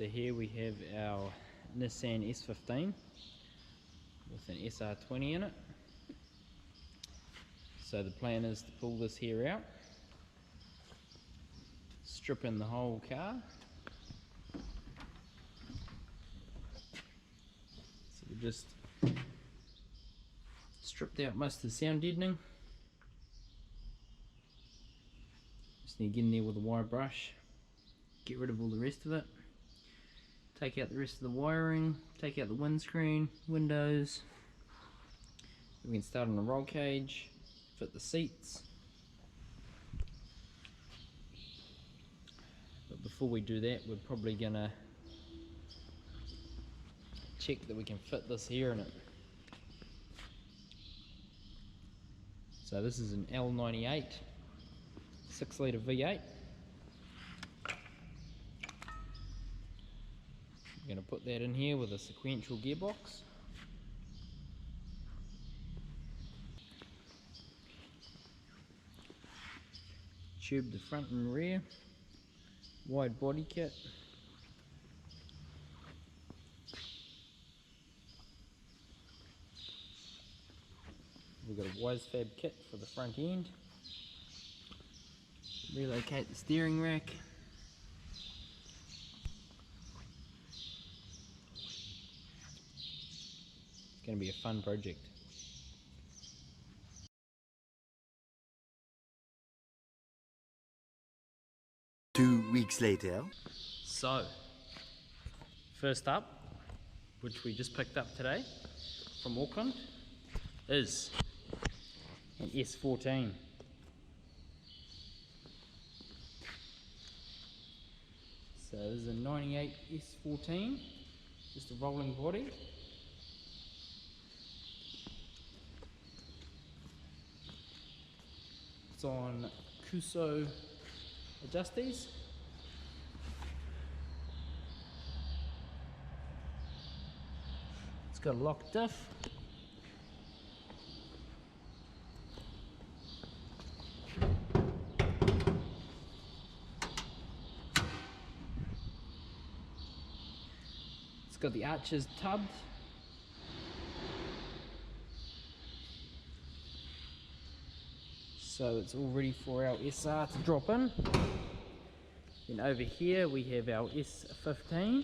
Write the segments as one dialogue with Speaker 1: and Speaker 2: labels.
Speaker 1: So here we have our Nissan S15 with an SR20 in it. So the plan is to pull this here out, strip in the whole car. So we just stripped out most of the sound deadening. Just need to get in there with a wire brush, get rid of all the rest of it. Take out the rest of the wiring, take out the windscreen, windows. We can start on the roll cage, fit the seats. But before we do that, we're probably gonna check that we can fit this here in it. So this is an L98 6-litre V8. I'm going to put that in here with a sequential gearbox. Tube the front and rear, wide body kit. We've got a Wisefab kit for the front end. Relocate the steering rack. It's going to be a fun project.
Speaker 2: Two weeks later.
Speaker 1: So, first up, which we just picked up today from Auckland, is an S14. So this is a 98 S14, just a rolling body. It's on Kuso adjustees. It's got a locked diff. It's got the arches tubbed. So it's all ready for our SR to drop in. Then over here we have our S15,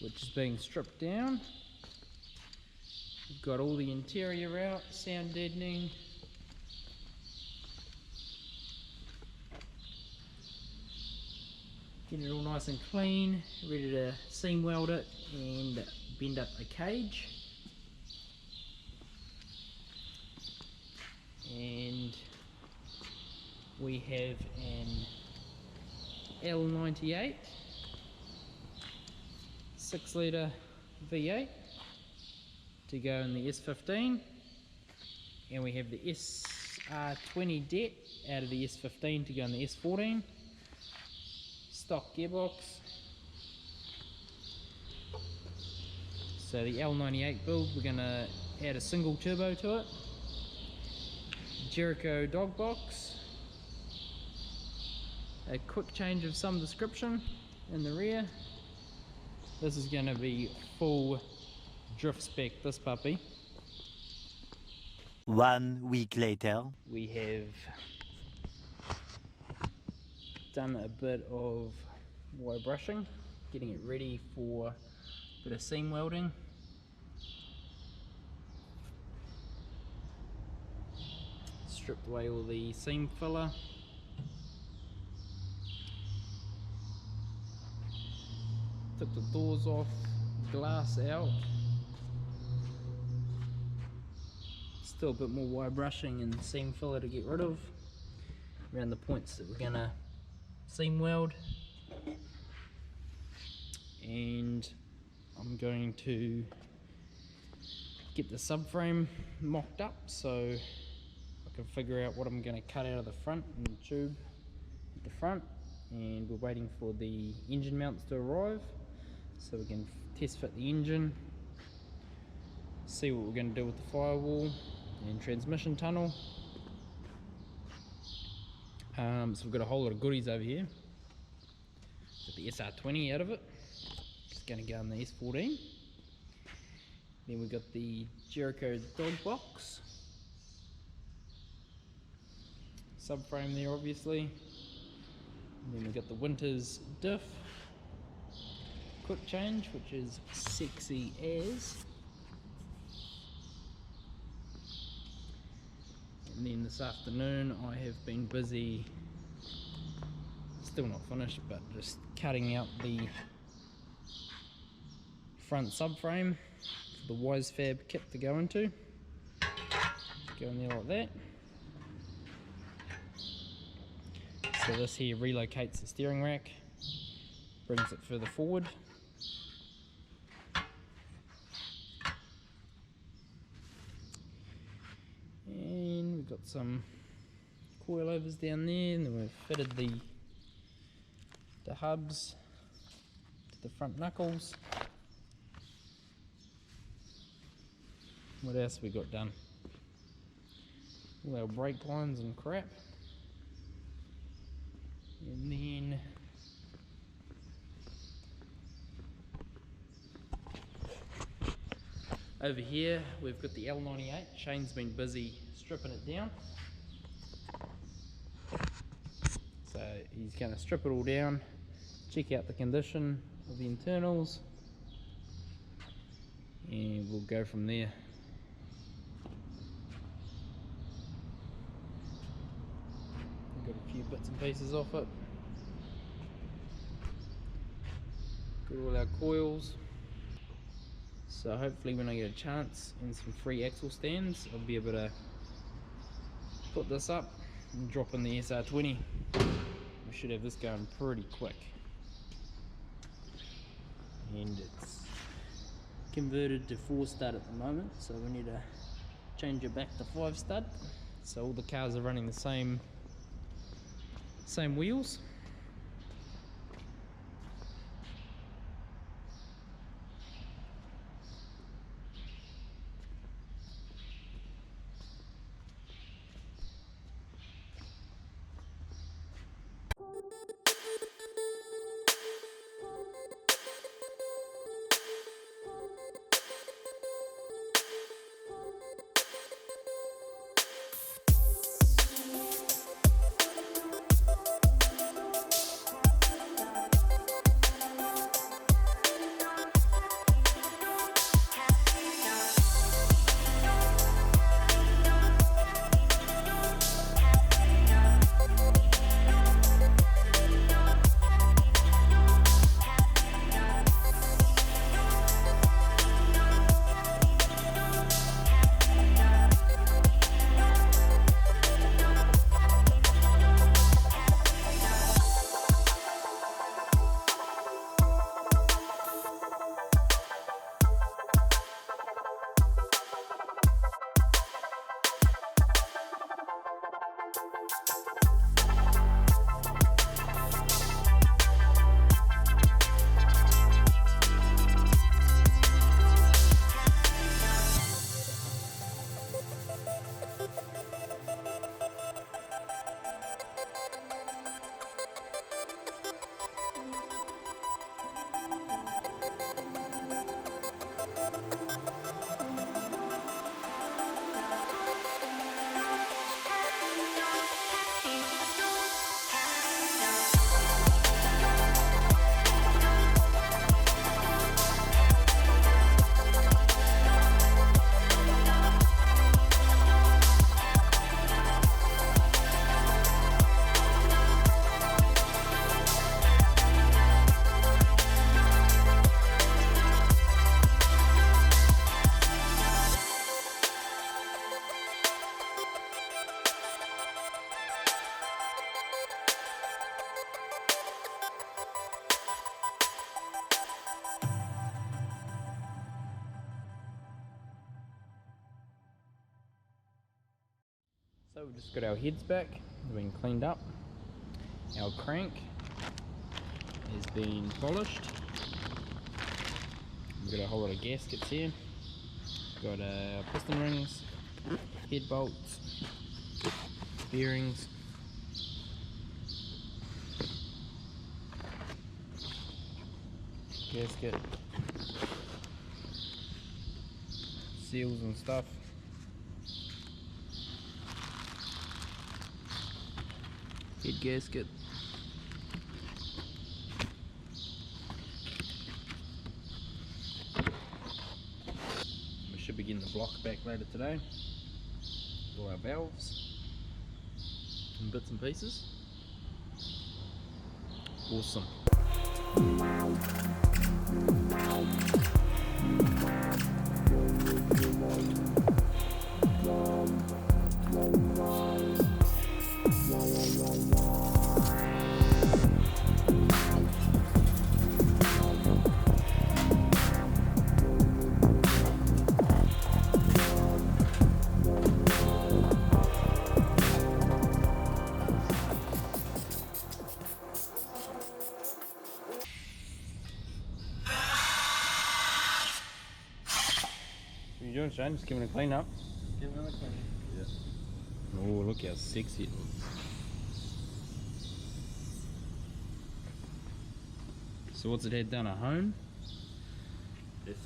Speaker 1: which is being stripped down. We've got all the interior out, sound deadening. Getting it all nice and clean, ready to seam weld it and bend up a cage. And we have an L98 6-litre V8 to go in the S15, and we have the SR20 det out of the S15 to go in the S14. Stock gearbox. So the L98 build, we're going to add a single turbo to it. Jericho dog box, a quick change of some description in the rear. This is going to be full drift spec, this puppy.
Speaker 2: 1 week later.
Speaker 1: We have done a bit of wire brushing, getting it ready for a bit of seam welding. Stripped away all the seam filler. Took the doors off, glass out. Still a bit more wire brushing and seam filler to get rid of around the points that we're gonna seam weld. And I'm going to get the subframe mocked up so I can figure out what I'm going to cut out of the front and the tube at the front. And we're waiting for the engine mounts to arrive so we can test fit the engine, see what we're going to do with the firewall and transmission tunnel. So we've got a whole lot of goodies over here. Got the SR20 out of it. Just going to go on the S14. Then we've got the Jericho dog box. Subframe there obviously. And then we've got the Winters diff. Quick change, which is sexy as. And then this afternoon I have been busy, still not finished, but just cutting out the front subframe for the Wisefab kit to go into. Go in there like that. So this here relocates the steering rack, brings it further forward. And we've got some coilovers down there, and then we've fitted the hubs to the front knuckles. What else have we got done? All our brake lines and crap. And then over here we've got the L98. Shane's been busy stripping it down. So he's going to strip it all down, check out the condition of the internals, and we'll go from there. Got a few bits and pieces off it. Got all our coils. So hopefully when I get a chance and some free axle stands, I'll be able to put this up and drop in the SR20. We should have this going pretty quick. And it's converted to 4 stud at the moment, so we need to change it back to 5 stud. So all the cars are running the same wheels. So we've just got our heads back, they've been cleaned up. Our crank has been polished. We've got a whole lot of gaskets here. We've got piston rings, head bolts, bearings. gasket, seals and stuff. Head gasket. We should be getting the block back later today. All our valves and bits and pieces. Awesome. What are you doing, Shane? Just giving it a clean up.
Speaker 3: Give it a clean. Yeah.
Speaker 1: Oh, look how sexy it looks. So what's it had done? A hone?
Speaker 3: Yes.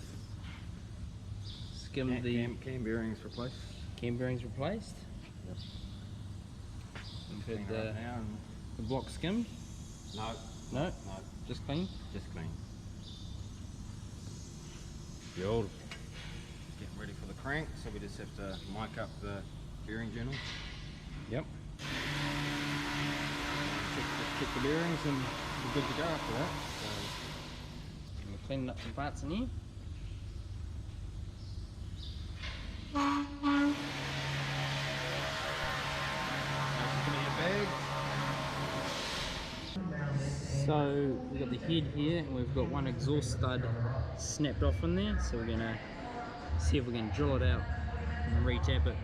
Speaker 1: Skimmed the
Speaker 3: cam bearings replaced.
Speaker 1: cam bearings replaced.
Speaker 3: Yep.
Speaker 1: We've
Speaker 3: Clean
Speaker 1: had
Speaker 3: her up now and
Speaker 1: the block skimmed.
Speaker 3: no,
Speaker 1: No,
Speaker 3: no,
Speaker 1: just clean.
Speaker 3: just clean.
Speaker 1: The old.
Speaker 3: Getting ready for the crank, so we just have to mic up the bearing journal.
Speaker 1: Yep.
Speaker 3: Check the bearings and we're good to go after that.
Speaker 1: And we're cleaning up some parts in here. So we've got the head here and we've got one exhaust stud snapped off in there, so we're gonna see if we can drill it out and re-tap it